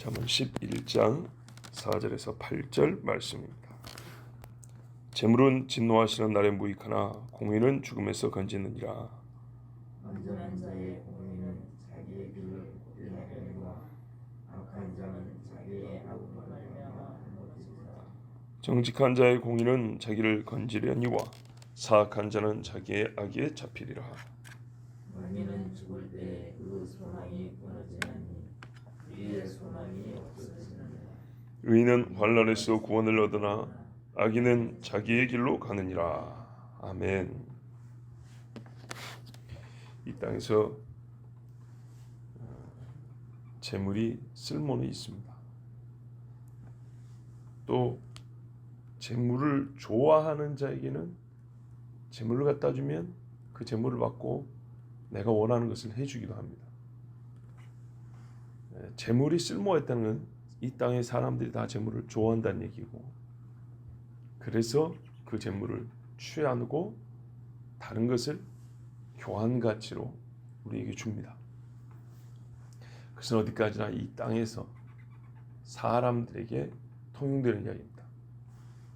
잠언 11장 4절에서 8절 말씀입니다. 재물은 진노하시는 날에 무익하나 공의는 죽음에서 건지느니라. 온전한 자의 공의는 자기의 길을 인하려니와 악한 자는 자기의 악으로 말미암아 못지리라. 정직한 자의 공의는 자기를 건지려니와 사악한 자는 자기의 악에 잡히리라. 원인은 죽을 때 그 소망이 끊어지나니 그의 소망이 없어지느니라. 의인은 환난에서 구원을 얻으나 악인은 자기의 길로 가느니라. 아멘. 이 땅에서 재물이 쓸모는 있습니다. 또 재물을 좋아하는 자에게는 재물을 갖다 주면 그 재물을 받고 내가 원하는 것을 해주기도 합니다. 재물이 쓸모가 있다는 건 이 땅의 사람들이 다 재물을 좋아한다는 얘기고, 그래서 그 재물을 취하고 다른 것을 교환 가치로 우리에게 줍니다. 그것은 어디까지나 이 땅에서 사람들에게 통용되는 이야기입니다.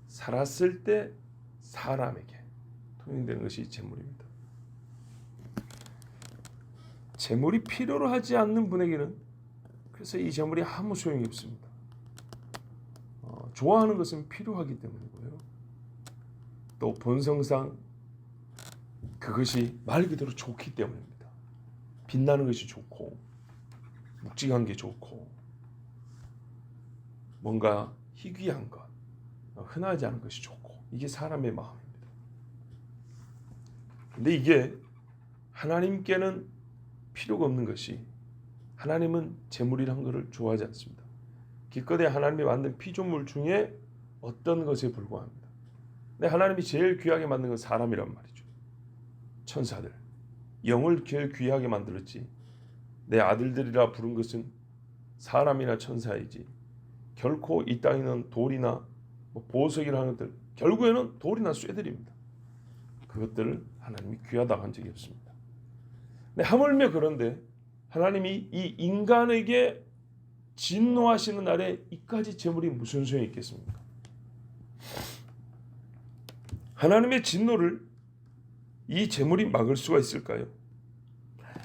살았을 때 사람에게 통용되는 것이 재물입니다. 재물이 필요로 하지 않는 분에게는 그래서 이 재물이 아무 소용이 없습니다. 좋아하는 것은 필요하기 때문이고요. 또 본성상 그것이 말 그대로 좋기 때문입니다. 빛나는 것이 좋고 묵직한 게 좋고 뭔가 희귀한 것, 흔하지 않은 것이 좋고, 이게 사람의 마음입니다. 근데 이게 하나님께는 필요가 없는 것이, 하나님은 재물이란 것을 좋아하지 않습니다. 기껏해 하나님이 만든 피조물 중에 어떤 것에 불과합니다. 근데 하나님이 제일 귀하게 만든 건 사람이란 말이죠. 천사들, 영을 제일 귀하게 만들었지, 내 아들들이라 부른 것은 사람이나 천사이지, 결코 이 땅에 있는 돌이나 보석이라 하는 것들, 결국에는 돌이나 쇠들입니다. 그것들을 하나님이 귀하다고 한 적이 없습니다. 근데 하물며 그런데 하나님이 이 인간에게 진노하시는 날에 이까지 재물이 무슨 소용이 있겠습니까? 하나님의 진노를 이 재물이 막을 수가 있을까요?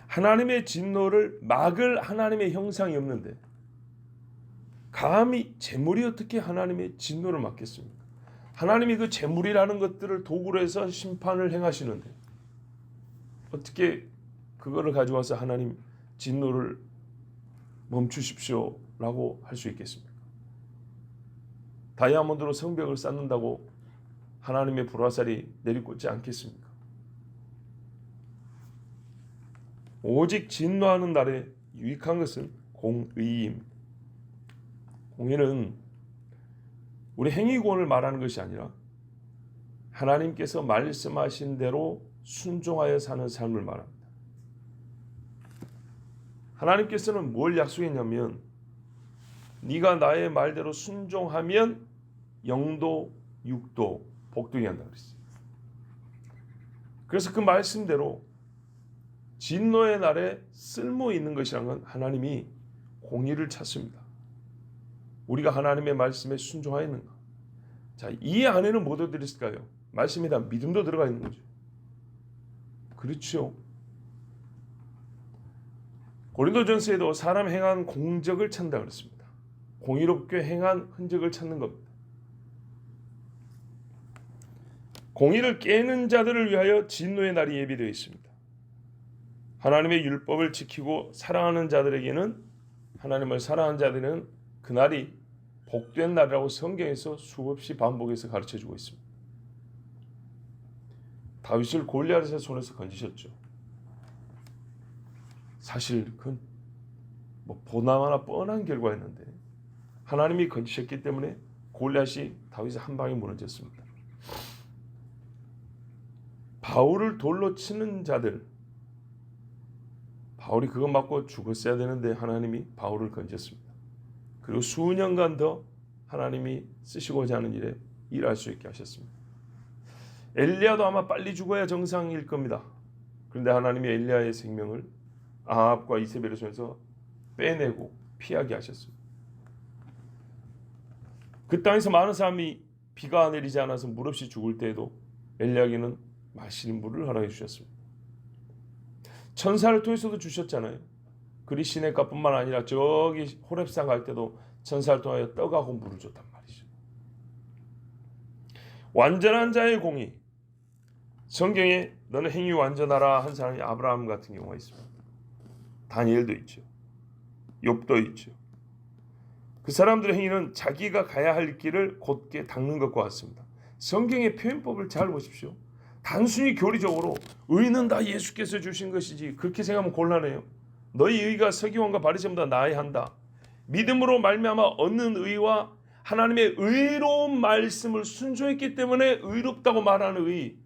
하나님의 진노를 막을 하나님의 형상이 없는데 감히 재물이 어떻게 하나님의 진노를 막겠습니까? 하나님이 그 재물이라는 것들을 도구로 해서 심판을 행하시는데 어떻게 그거를 가져와서 하나님 진노를 멈추십시오 라고 할 수 있겠습니까? 다이아몬드로 성벽을 쌓는다고 하나님의 불화살이 내리꽂지 않겠습니까? 오직 진노하는 날에 유익한 것은 공의입니다. 공의는 우리 행위권을 말하는 것이 아니라 하나님께서 말씀하신 대로 순종하여 사는 삶을 말합니다. 하나님께서는 뭘 약속했냐면, 네가 나의 말대로 순종하면 영도 육도 복되게 한다 그랬어요. 그래서 그 말씀대로 진노의 날에 쓸모 있는 것이란 건 하나님이 공의를 찾습니다. 우리가 하나님의 말씀에 순종하였는가? 자, 이 안에는 뭐 들어있을까요? 말씀에다 믿음도 들어가 있는 거죠. 그렇죠. 고린도전서에도 사람 행한 공적을 찾는다 그랬습니다. 공의롭게 행한 흔적을 찾는 겁니다. 공의를 깨는 자들을 위하여 진노의 날이 예비되어 있습니다. 하나님의 율법을 지키고 사랑하는 자들에게는, 하나님을 사랑하는 자들은 그날이 복된 날이라고 성경에서 수없이 반복해서 가르쳐주고 있습니다. 다윗을 골리앗의 손에서 건지셨죠. 사실 그건 보나마나 뻔한 결과였는데 하나님이 건지셨기 때문에 골리앗이 다윗의 한 방에 무너졌습니다. 바울을 돌로 치는 자들, 바울이 그것 맞고 죽었어야 되는데 하나님이 바울을 건졌습니다. 그리고 수년간 더 하나님이 쓰시고자 하는 일에 일할 수 있게 하셨습니다. 엘리야도 아마 빨리 죽어야 정상일 겁니다. 그런데 하나님이 엘리야의 생명을 아합과 이세벨의 손에서 빼내고 피하게 하셨습니다. 그 땅에서 많은 사람이 비가 내리지 않아서 물 없이 죽을 때에도 엘리야에게는 마시는 물을 허락해 주셨습니다. 천사를 통해서도 주셨잖아요. 그리 시내가뿐만 아니라 저기 호렙산 갈 때도 천사를 통하여 떡하고 물을 줬단 말이죠. 완전한 자의 공의. 성경에 너는 행위 완전하라 한 사람이 아브라함 같은 경우가 있습니다. 다니엘도 있죠. 욥도 있죠. 그 사람들의 행위는 자기가 가야 할 길을 곧게 닦는 것과 같습니다. 성경의 표현법을 잘 보십시오. 단순히 교리적으로 의는 다 예수께서 주신 것이지 그렇게 생각하면 곤란해요. 너희 의가 서기관과 바리새인보다 나아야 한다. 믿음으로 말미암아 얻는 의와 하나님의 의로운 말씀을 순종했기 때문에 의롭다고 말하는 의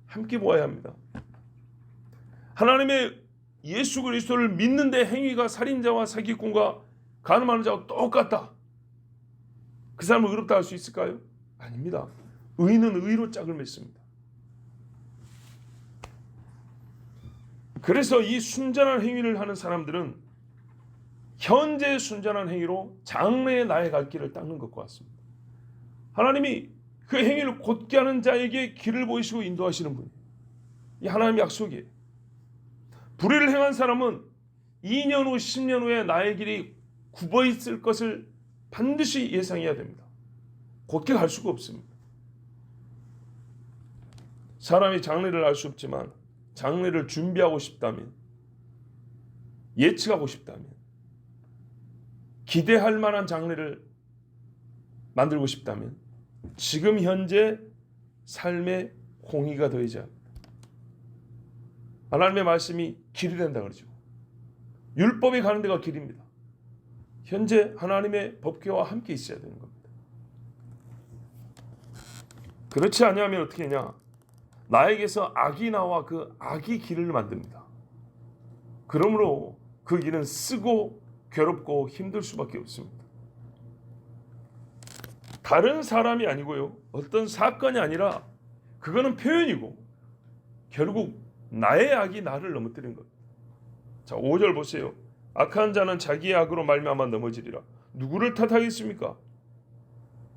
함께 보아야 합니다. 하나님의 예수 그리스도를 믿는데 행위가 살인자와 사기꾼과 간음하는 자와 똑같다. 그 사람을 의롭다 할 수 있을까요? 아닙니다. 의는 의로 짝을 맺습니다. 그래서 이 순전한 행위를 하는 사람들은 현재 순전한 행위로 장래의 나의 갈 길을 닦는 것과 같습니다. 하나님이 그 행위를 곧게 하는 자에게 길을 보이시고 인도하시는 분이에요. 이 하나님의 약속이에요. 불의를 행한 사람은 2년 후 10년 후에 나의 길이 굽어 있을 것을 반드시 예상해야 됩니다. 곧게 갈 수가 없습니다. 사람이 장래를 알 수 없지만 장래를 준비하고 싶다면, 예측하고 싶다면, 기대할 만한 장래를 만들고 싶다면 지금 현재 삶의 공의가 더해져야 합니다. 하나님의 말씀이 길이 된다 그러죠. 율법이 가는 데가 길입니다. 현재 하나님의 법궤와 함께 있어야 되는 겁니다. 그렇지 아니하면 어떻게 하냐? 나에게서 악이 나와 그 악이 길을 만듭니다. 그러므로 그 길은 쓰고 괴롭고 힘들 수밖에 없습니다. 다른 사람이 아니고요. 어떤 사건이 아니라 그거는 표현이고 결국 나의 악이 나를 넘어뜨린 겁니다. 자, 5절 보세요. 악한 자는 자기의 악으로 말미암아 넘어지리라. 누구를 탓하겠습니까?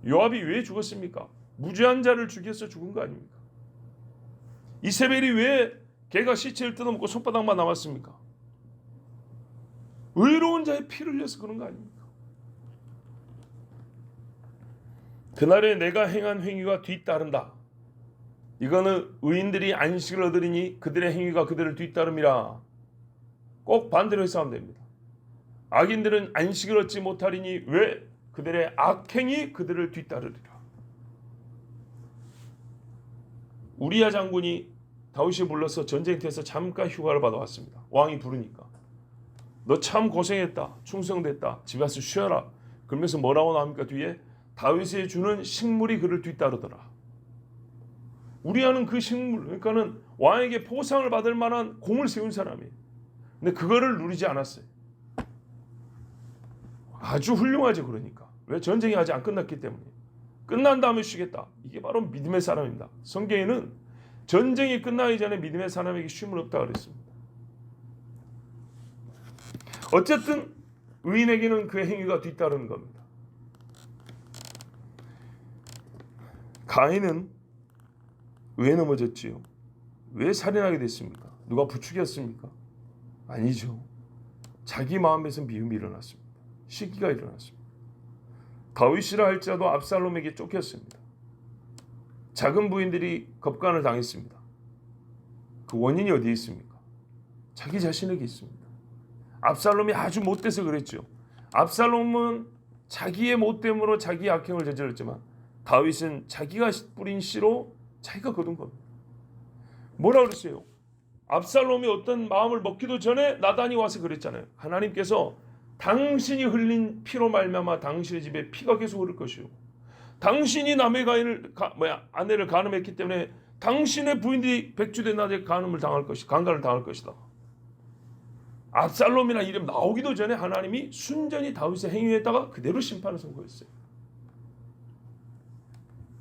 요압이 왜 죽었습니까? 무죄한 자를 죽여서 죽은 거 아닙니까? 이세벨이 왜 개가 시체를 뜯어먹고 손바닥만 남았습니까? 의로운 자의 피를 흘려서 그런 거 아닙니까? 그날에 내가 행한 행위가 뒤따른다. 이거는 의인들이 안식을 얻으리니 그들의 행위가 그들을 뒤따름이라. 꼭 반대로 해석하면 됩니다. 악인들은 안식을 얻지 못하리니 왜? 그들의 악행이 그들을 뒤따르리라. 우리야 장군이 다윗이 불러서 전쟁터에서 잠깐 휴가를 받아왔습니다. 왕이 부르니까 너 참 고생했다. 충성됐다. 집에 가서 쉬어라. 그러면서 뭐라고 나옵니까? 뒤에 다윗이 주는 식물이 그를 뒤따르더라. 우리야는 그 식물, 그러니까는 왕에게 포상을 받을 만한 공을 세운 사람이에요. 근데 그거를 누리지 않았어요. 아주 훌륭하죠. 그러니까 왜? 전쟁이 아직 안 끝났기 때문에. 끝난 다음에 쉬겠다. 이게 바로 믿음의 사람입니다. 성경에는 전쟁이 끝나기 전에 믿음의 사람에게 쉼은 없다 그랬습니다. 어쨌든 의인에게는 그 행위가 뒤따르는 겁니다. 가인은 왜 넘어졌지요? 왜 살인하게 됐습니까? 누가 부추겼습니까? 아니죠. 자기 마음에서 미움이 일어났습니다. 시기가 일어났습니다. 다윗이라 할지라도 압살롬에게 쫓겼습니다. 작은 부인들이 겁간을 당했습니다. 그 원인이 어디에 있습니까? 자기 자신에게 있습니다. 압살롬이 아주 못돼서 그랬죠. 압살롬은 자기의 못됨으로 자기의 악행을 저질렀지만 다윗은 자기가 뿌린 씨로 자기가 거둔 겁니다. 뭐라 그랬어요? 압살롬이 어떤 마음을 먹기도 전에 나단이 와서 그랬잖아요. 하나님께서 당신이 흘린 피로 말미암아 당신의 집에 피가 계속 흐를 것이요. 당신이 남의 아내를 간음했기 때문에 당신의 부인들이 백주된 낮에 간간을 당할 것이다. 압살롬이나 이름 나오기도 전에 하나님이 순전히 다윗의 행위에다가 그대로 심판을 선고했어요.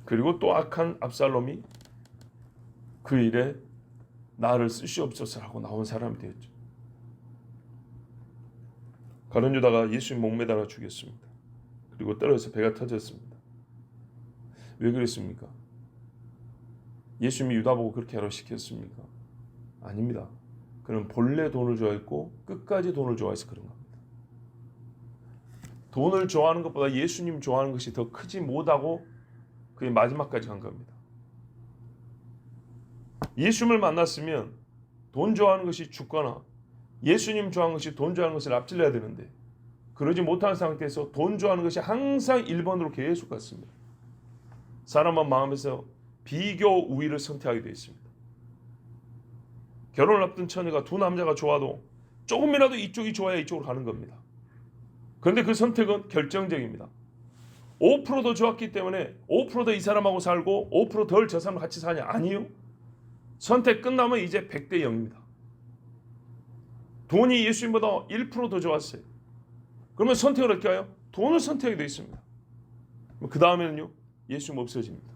그리고 또 악한 압살롬이 그 일에 나를 쓰시옵소서 하고 나온 사람이 되었죠. 가룟 유다가 예수님 목매달아 죽였습니다. 그리고 떨어져서 배가 터졌습니다. 왜 그랬습니까? 예수님이 유다 보고 그렇게 하라고 시켰습니까? 아닙니다. 그는 본래 돈을 좋아했고 끝까지 돈을 좋아해서 그런 겁니다. 돈을 좋아하는 것보다 예수님 좋아하는 것이 더 크지 못하고 그의 마지막까지 간 겁니다. 예수님을 만났으면 돈 좋아하는 것이 죽거나 예수님 좋아하는 것이 돈 좋아하는 것을 앞질러야 되는데 그러지 못하는 상태에서 돈 좋아하는 것이 항상 1번으로 계속 갔습니다. 사람은 마음에서 비교 우위를 선택하게 되어 있습니다. 결혼을 앞둔 처녀가 두 남자가 좋아도 조금이라도 이쪽이 좋아야 이쪽으로 가는 겁니다. 그런데 그 선택은 결정적입니다. 5%더 좋았기 때문에 5%더 이 사람하고 살고 5%덜 저 사람 같이 사냐? 아니요. 선택 끝나면 이제 100대 0입니다. 돈이 예수님보다 1%더 좋았어요. 그러면 선택을 어떻게 해요? 돈을 선택하게 되어 있습니다. 그 다음에는요. 예수님 없어집니다.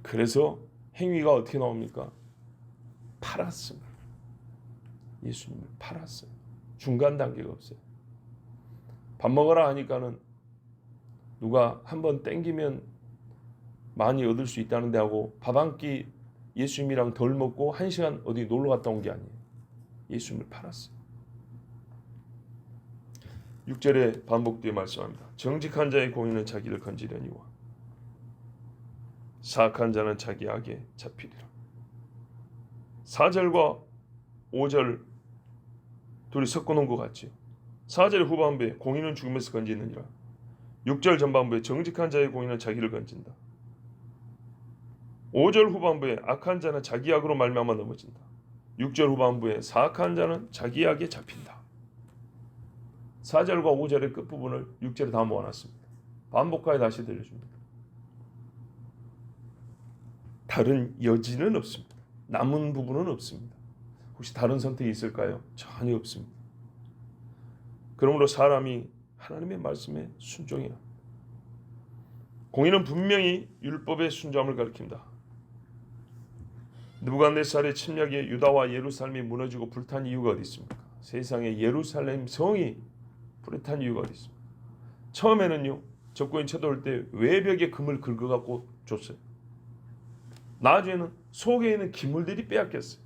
그래서 행위가 어떻게 나옵니까? 팔았습니다. 예수님을 팔았어요. 중간 단계가 없어요. 밥 먹으라 하니까는 누가 한번 땡기면 많이 얻을 수 있다는데 하고 밥 한 끼 예수님이랑 덜 먹고 1시간 어디 놀러 갔다 온 게 아니에요. 예수님을 팔았어요. 6절에 반복되어 말씀합니다. 정직한 자의 공의는 자기를 건지려니와 사악한 자는 자기 악에 잡히리라. 4절과 5절 둘이 섞어놓은 것 같죠. 4절 후반부에 공의는 죽음에서 건지느니라. 6절 전반부에 정직한 자의 공의는 자기를 건진다. 5절 후반부에 악한 자는 자기 악으로 말미암아 넘어진다. 6절 후반부에 사악한 자는 자기 악에 잡힌다. 4절과 5절의 끝부분을 6절에 다 모아놨습니다. 반복하여 다시 들려줍니다. 다른 여지는 없습니다. 남은 부분은 없습니다. 혹시 다른 선택이 있을까요? 전혀 없습니다. 그러므로 사람이 하나님의 말씀에 순종해야 합니다. 공의는 분명히 율법의 순종함을 가리킵니다. 느부갓네살의 침략에 유다와 예루살렘이 무너지고 불탄 이유가 어디 있습니까? 세상에 예루살렘 성이 불탄 이유가 어디 있습니까? 처음에는요. 적군이 쳐들어올 때 외벽에 금을 긁어갖고 줬어요. 나중에는 속에 있는 기물들이 빼앗겼어요.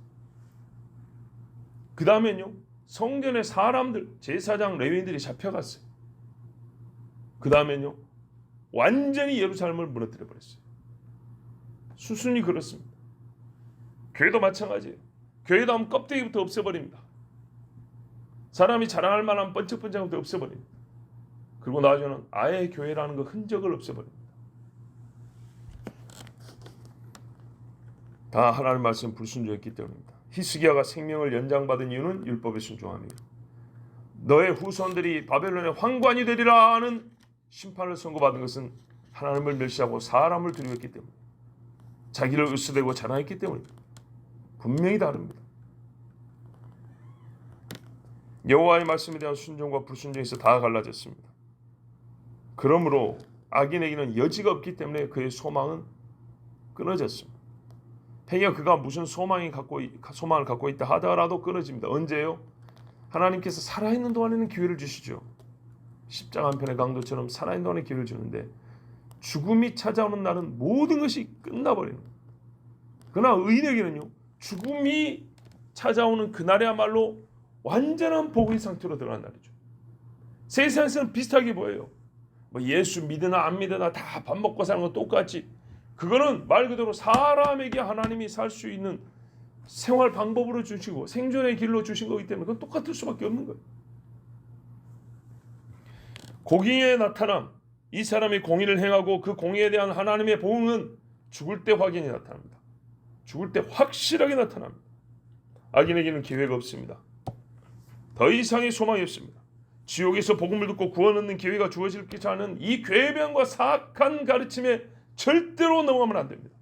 그 다음엔요. 성전의 사람들, 제사장, 레위인들이 잡혀갔어요. 그 다음엔요. 완전히 예루살렘을 무너뜨려 버렸어요. 수순이 그렇습니다. 교회도 마찬가지예요. 교회도 하면 껍데기부터 없애버립니다. 사람이 자랑할 만한 번쩍번쩍한 것도 없애버립니다. 그리고 나중에는 아예 교회라는 그 흔적을 없애버립니다. 다 하나님 말씀 불순종했기 때문입니다. 히스기야가 생명을 연장받은 이유는 율법에 순종함이에요. 너의 후손들이 바벨론의 황관이 되리라 하는 심판을 선고받은 것은 하나님을 멸시하고 사람을 두려워했기 때문에 자기를 으스대고 자랑했기 때문입니다. 분명히 다릅니다. 여호와의 말씀에 대한 순종과 불순종에서 다 갈라졌습니다. 그러므로 악인에게는 여지가 없기 때문에 그의 소망은 끊어졌습니다. 행여 그가 무슨 소망을 갖고 있다 하더라도 끊어집니다. 언제요? 하나님께서 살아있는 동안에는 기회를 주시죠. 십자가 한 편의 강도처럼 살아있는 동안에 기회를 주는데 죽음이 찾아오는 날은 모든 것이 끝나버리는 거예요. 그러나 의인에게는요. 죽음이 찾아오는 그날이야말로 완전한 복의 상태로 들어간 날이죠. 세상에서는 비슷하게 보여요. 뭐 예수 믿으나 안 믿으나 다 밥 먹고 사는 건 똑같지. 그거는 말 그대로 사람에게 하나님이 살 수 있는 생활 방법으로 주시고 생존의 길로 주신 거기 때문에 그건 똑같을 수밖에 없는 거예요. 공의의 나타남, 이 사람이 공의를 행하고 그 공의에 대한 하나님의 보응은 죽을 때 확연히 나타납니다. 죽을 때 확실하게 나타납니다. 악인에게는 기회가 없습니다. 더 이상의 소망이 없습니다. 지옥에서 복음을 듣고 구원 얻는 기회가 주어질지 않은 이 괴변과 사악한 가르침에 절대로 넘어가면 안 됩니다.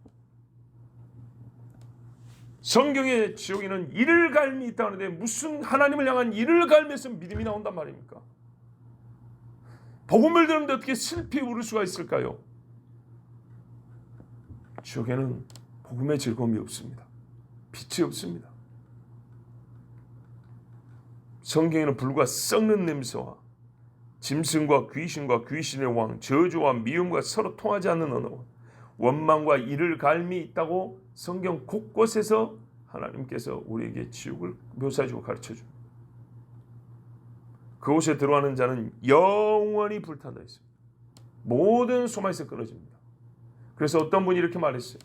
성경에 지옥에는 이를 갈미 있다는데 무슨 하나님을 향한 이를 갈면서 믿음이 나온단 말입니까? 복음을 들었는데 어떻게 슬피 울을 수가 있을까요? 지옥에는 복음의 즐거움이 없습니다. 빛이 없습니다. 성경에는 불과 썩는 냄새와 짐승과 귀신과 귀신의 왕, 저주와 미움과 서로 통하지 않는 언어와 원망과 이를 갈미 있다고 성경 곳곳에서 하나님께서 우리에게 지옥을 묘사해주고 가르쳐줍니다. 그곳에 들어가는 자는 영원히 불탄다 했습니다. 모든 소망에서 끊어집니다. 그래서 어떤 분이 이렇게 말했어요.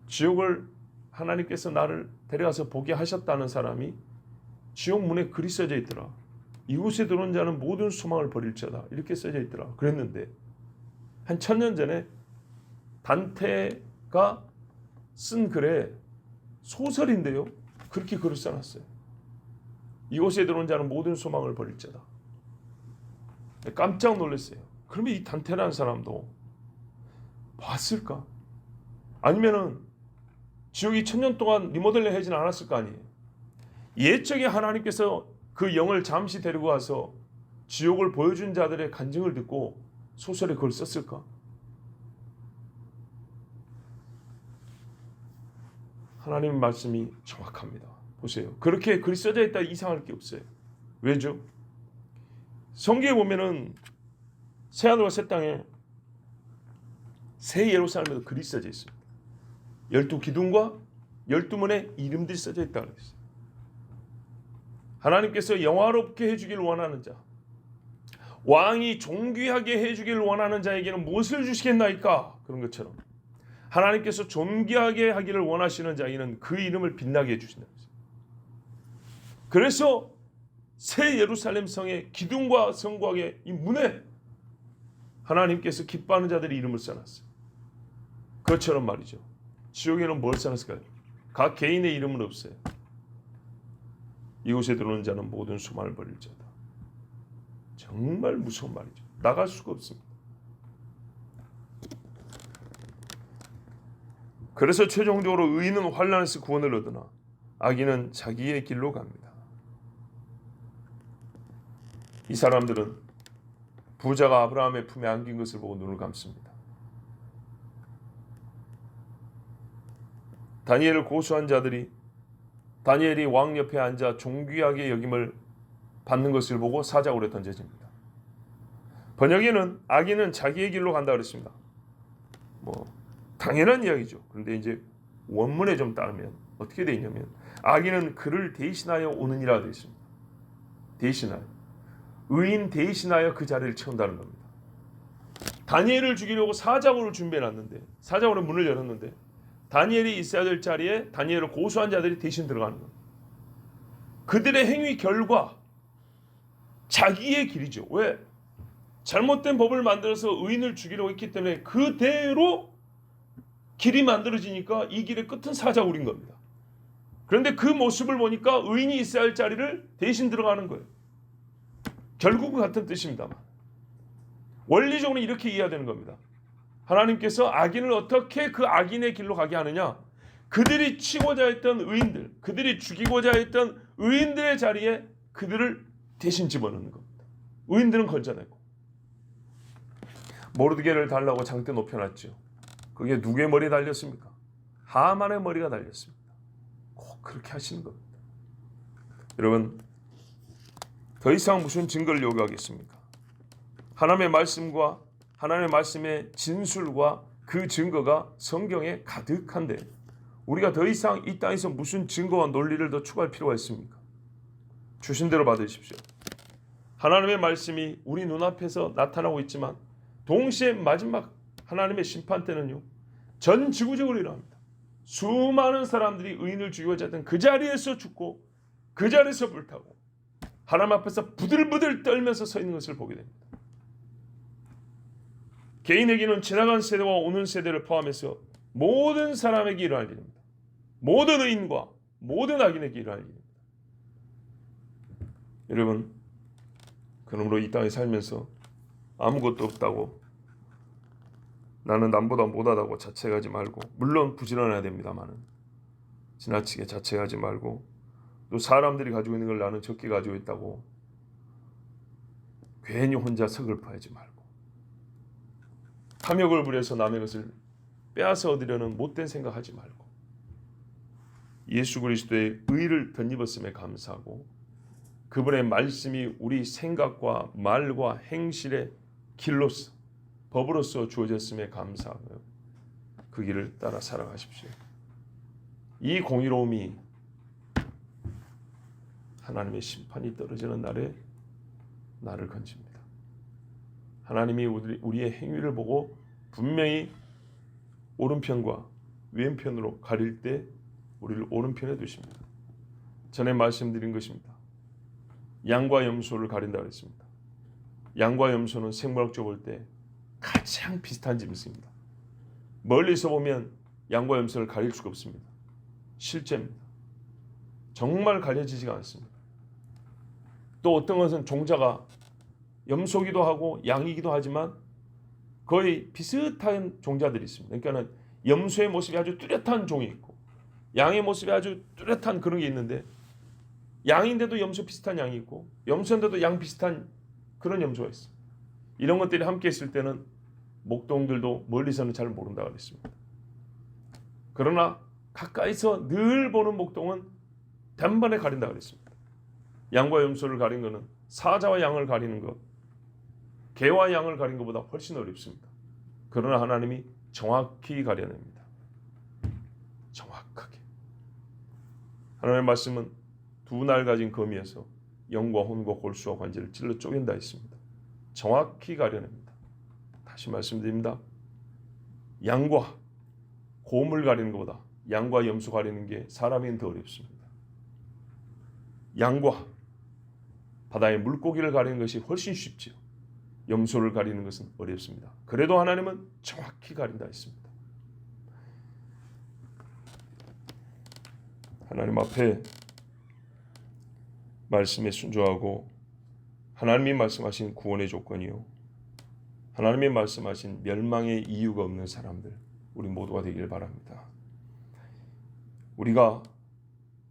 지옥을 하나님께서 나를 데려가서 보게 하셨다는 사람이 지옥 문에 글이 써져 있더라. 이곳에 들어온 자는 모든 소망을 버릴지어다. 이렇게 써져 있더라. 그랬는데 한 1000년 전에 단테가 쓴 글에 소설인데요. 그렇게 글을 써놨어요. 이곳에 들어온 자는 모든 소망을 버릴지어다. 깜짝 놀랐어요. 그러면 이 단테라는 사람도 봤을까? 아니면은 지옥이 1000년 동안 리모델링 하진 않았을 거 아니에요. 옛적에 하나님께서 그 영을 잠시 데리고 와서 지옥을 보여준 자들의 간증을 듣고 소설에 그걸 썼을까? 하나님의 말씀이 정확합니다. 보세요. 그렇게 글이 써져 있다 이상할 게 없어요. 왜죠? 성경에 보면은 새하늘과 새 땅에 새 예루살렘에도 글이 써져 있습니다. 12기둥과 12문의 이름들이 써져 있다고 했어요. 하나님께서 영화롭게 해주기를 원하는 자, 왕이 존귀하게 해주기를 원하는 자에게는 무엇을 주시겠나이까? 그런 것처럼 하나님께서 존귀하게 하기를 원하시는 자에게는 그 이름을 빛나게 해주신다. 그래서 새 예루살렘 성의 기둥과 성곽의 이 문에 하나님께서 기뻐하는 자들의 이름을 써놨어요. 그것처럼 말이죠. 지옥에는 뭘 써놨을까요? 각 개인의 이름은 없어요. 이곳에 들어오는 자는 모든 소망을 버릴 자다. 정말 무서운 말이죠. 나갈 수가 없습니다. 그래서 최종적으로 의인은 환난에서 구원을 얻으나 악인은 자기의 길로 갑니다. 이 사람들은 부자가 아브라함의 품에 안긴 것을 보고 눈을 감습니다. 다니엘을 고소한 자들이 다니엘이 왕 옆에 앉아 존귀하게 여김을 받는 것을 보고 사자굴에 던져집니다. 번역에는 악인은 자기의 길로 간다 그랬습니다. 당연한 이야기죠. 그런데 이제 원문에 좀 따르면 어떻게 되어 있냐면 악인은 그를 대신하여 오느니라 되어 있습니다. 대신하여. 의인 대신하여 그 자리를 채운다는 겁니다. 다니엘을 죽이려고 사자굴을 준비해놨는데 사자굴의 문을 열었는데 다니엘이 있어야 될 자리에 다니엘을 고소한 자들이 대신 들어가는 겁니다. 그들의 행위 결과 자기의 길이죠. 왜? 잘못된 법을 만들어서 의인을 죽이려고 했기 때문에 그대로 길이 만들어지니까 이 길의 끝은 사자굴인 겁니다. 그런데 그 모습을 보니까 의인이 있어야 할 자리를 대신 들어가는 거예요. 결국은 같은 뜻입니다만 원리적으로 이렇게 이해해야 되는 겁니다. 하나님께서 악인을 어떻게 그 악인의 길로 가게 하느냐? 그들이 치고자 했던 의인들, 그들이 죽이고자 했던 의인들의 자리에 그들을 대신 집어넣는 겁니다. 의인들은 건져내고 모르드게를 달라고 장대 높여놨죠. 그게 누구의 머리에 달렸습니까? 하만의 머리가 달렸습니다. 꼭 그렇게 하시는 겁니다. 여러분, 더 이상 무슨 증거를 요구하겠습니까? 하나님의 말씀과 하나님의 말씀의 진술과 그 증거가 성경에 가득한데 우리가 더 이상 이 땅에서 무슨 증거와 논리를 더 추가할 필요가 있습니까? 주신 대로 받으십시오. 하나님의 말씀이 우리 눈앞에서 나타나고 있지만 동시에 마지막 하나님의 심판 때는요. 전 지구적으로 일어납니다. 수많은 사람들이 의인을 죽이고자 했던 그 자리에서 죽고 그 자리에서 불타고 하나님 앞에서 부들부들 떨면서 서 있는 것을 보게 됩니다. 개인에게는 지나간 세대와 오는 세대를 포함해서 모든 사람에게 일어날 일입니다. 모든 의인과 모든 악인에게 일어날 일입니다. 여러분, 그러므로 이 땅에 살면서 아무것도 없다고 나는 남보다 못하다고 자책하지 말고, 물론 부지런해야 됩니다만은 지나치게 자책하지 말고, 또 사람들이 가지고 있는 걸 나는 적게 가지고 있다고 괜히 혼자 서글퍼하지 말고, 탐욕을 부려서 남의 것을 빼앗아 얻으려는 못된 생각하지 말고, 예수 그리스도의 의를 덧입었음에 감사하고 그분의 말씀이 우리 생각과 말과 행실의 길로서 법으로서 주어졌음에 감사하고요. 그 길을 따라 살아가십시오. 이 공의로움이 하나님의 심판이 떨어지는 날에 나를 건집니다. 하나님이 우리의 행위를 보고 분명히 오른편과 왼편으로 가릴 때 우리를 오른편에 두십니다. 전에 말씀드린 것입니다. 양과 염소를 가린다고 했습니다. 양과 염소는 생물학적으로 볼 때 가장 비슷한 짐승입니다. 멀리서 보면 양과 염소를 가릴 수가 없습니다. 실제입니다. 정말 가려지지가 않습니다. 또 어떤 것은 종자가 염소기도 하고 양이기도 하지만 거의 비슷한 종자들이 있습니다. 그러니까는 염소의 모습이 아주 뚜렷한 종이 있고 양의 모습이 아주 뚜렷한 그런 게 있는데 양인데도 염소 비슷한 양이 있고 염소인데도 양 비슷한 그런 염소가 있어요. 이런 것들이 함께 있을 때는 목동들도 멀리서는 잘 모른다고 그랬습니다. 그러나 가까이서 늘 보는 목동은 단번에 가린다고 그랬습니다. 양과 염소를 가린 것은 사자와 양을 가리는 것, 개와 양을 가린 것보다 훨씬 어렵습니다. 그러나 하나님이 정확히 가려냅니다. 정확하게. 하나님의 말씀은 두 날 가진 검이어서 영과 혼과 골수와 관절을 찔러 쪼갠다 했습니다. 정확히 가려냅니다. 다시 말씀드립니다. 양과 곰을 가리는 것보다 양과 염소 가리는 게 사람에겐 더 어렵습니다. 양과 바다의 물고기를 가리는 것이 훨씬 쉽지요. 염소를 가리는 것은 어렵습니다. 그래도 하나님은 정확히 가린다 했습니다. 하나님 앞에 말씀에 순종하고 하나님이 말씀하신 구원의 조건이요 하나님이 말씀하신 멸망의 이유가 없는 사람들 우리 모두가 되기를 바랍니다. 우리가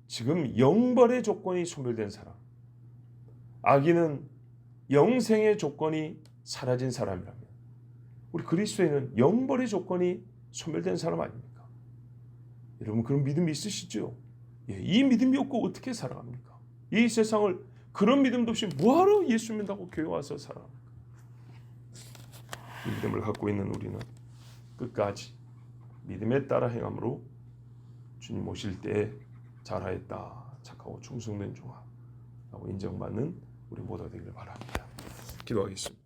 지금 영벌의 조건이 소멸된 사람, 악인은 영생의 조건이 사라진 사람이라면 우리 그리스도인은 영벌의 조건이 소멸된 사람 아닙니까? 여러분 그런 믿음이 있으시죠? 이 믿음이 없고 어떻게 살아갑니까? 이 세상을 그런 믿음도 없이 뭐하러 예수 믿는다고 교회 와서 살아갑니까? 이 믿음을 갖고 있는 우리는 끝까지 믿음에 따라 행함으로 주님 오실 때 잘하였다 착하고 충성된 종아 라고 인정받는 우리 모두가 되기를 바랍니다. 기도하겠습니다.